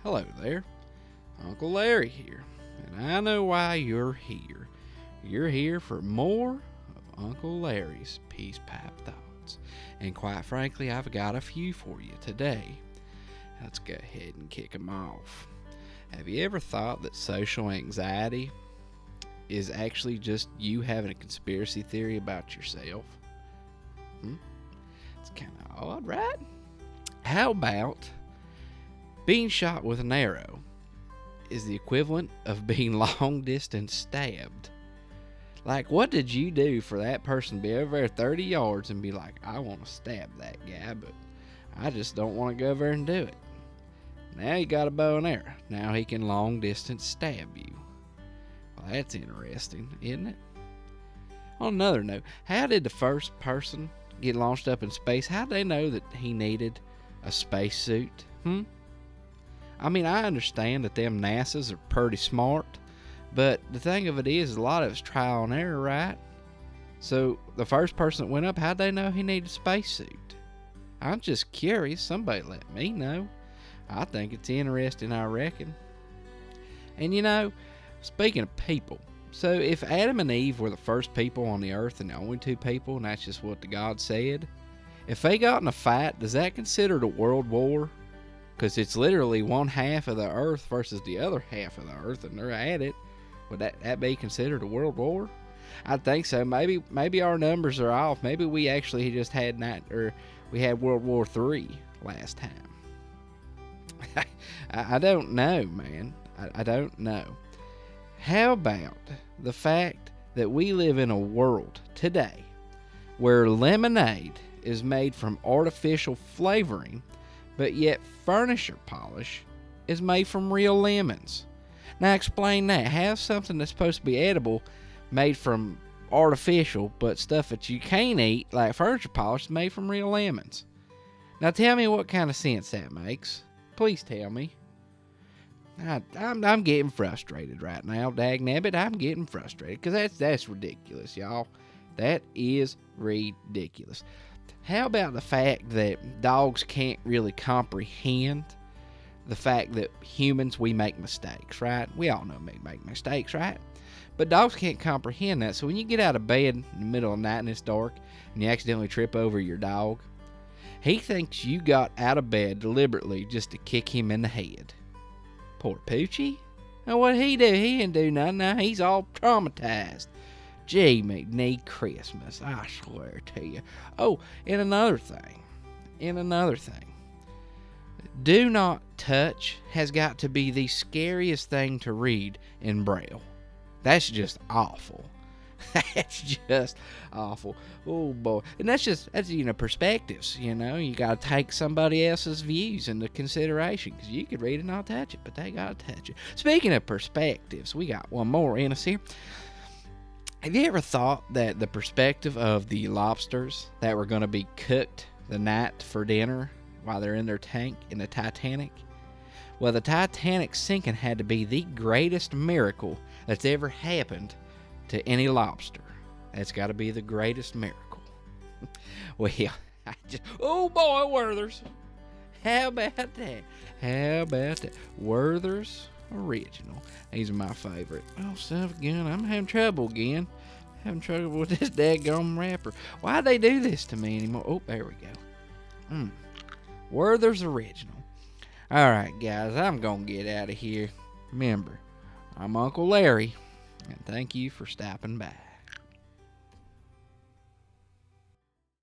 Hello there, Uncle Larry here, and I know why you're here. You're here for more of Uncle Larry's Peace Pipe Thoughts, and quite frankly, I've got a few for you today. Let's go ahead and kick 'em off. Have you ever thought that social anxiety is actually just you having a conspiracy theory about yourself? It's kind of odd, right? How about being shot with an arrow is the equivalent of being long distance stabbed? Like, what did you do for that person to be over there 30 yards and be like, I want to stab that guy, but I just don't want to go over and do it? Now you got a bow and arrow. Now he can long distance stab you. Well, that's interesting, isn't it? On another note, how did the first person get launched up in space? How did they know that he needed a spacesuit? I mean, I understand that them NASAs are pretty smart, but the thing of it is, a lot of it's trial and error, right? So the first person that went up, how'd they know he needed a spacesuit? I'm just curious. Somebody let me know. I think it's interesting, I reckon. And you know, speaking of people, so if Adam and Eve were the first people on the earth and the only two people, and that's just what the God said, if they got in a fight, does that consider a world war? Because it's literally one half of the earth versus the other half of the earth, and they're at it. Would that be considered a world war? I think so. Maybe our numbers are off. Maybe we actually just had we had World War III last time. I don't know, man. I don't know. How about the fact that we live in a world today where lemonade is made from artificial flavoring, but yet furniture polish is made from real lemons? Now explain that. Have something that's supposed to be edible made from artificial, but stuff that you can't eat, like furniture polish, is made from real lemons. Now tell me what kind of sense that makes. Please tell me. I'm getting frustrated right now, dagnabbit. I'm getting frustrated because that's ridiculous, y'all. That is ridiculous. How about the fact that dogs can't really comprehend the fact that humans, we make mistakes, right? We all know we make mistakes, right? But dogs can't comprehend that. So when you get out of bed in the middle of the night and it's dark and you accidentally trip over your dog, he thinks you got out of bed deliberately just to kick him in the head. Poor Poochie. Now what'd he do? He didn't do nothing. Now he's all traumatized. Gee, McNee Christmas, I swear to you. Oh, and another thing. Do not touch has got to be the scariest thing to read in Braille. That's just awful. That's just awful. Oh boy. And that's perspectives, you got to take somebody else's views into consideration, because you could read and not touch it, but they got to touch it. Speaking of perspectives, we got one more in us here. Have you ever thought that the perspective of the lobsters that were going to be cooked the night for dinner while they're in their tank in the Titanic? Well, the Titanic sinking had to be the greatest miracle that's ever happened to any lobster. That's got to be the greatest miracle. Well, oh boy, Werther's. How about that? Werther's Original. These are my favorite. Oh, son of a gun, I'm having trouble again. Having trouble with this daggone wrapper. Why'd they do this to me anymore? Oh, there we go. Werther's Original. Alright, guys, I'm gonna get out of here. Remember, I'm Uncle Larry, and thank you for stopping by.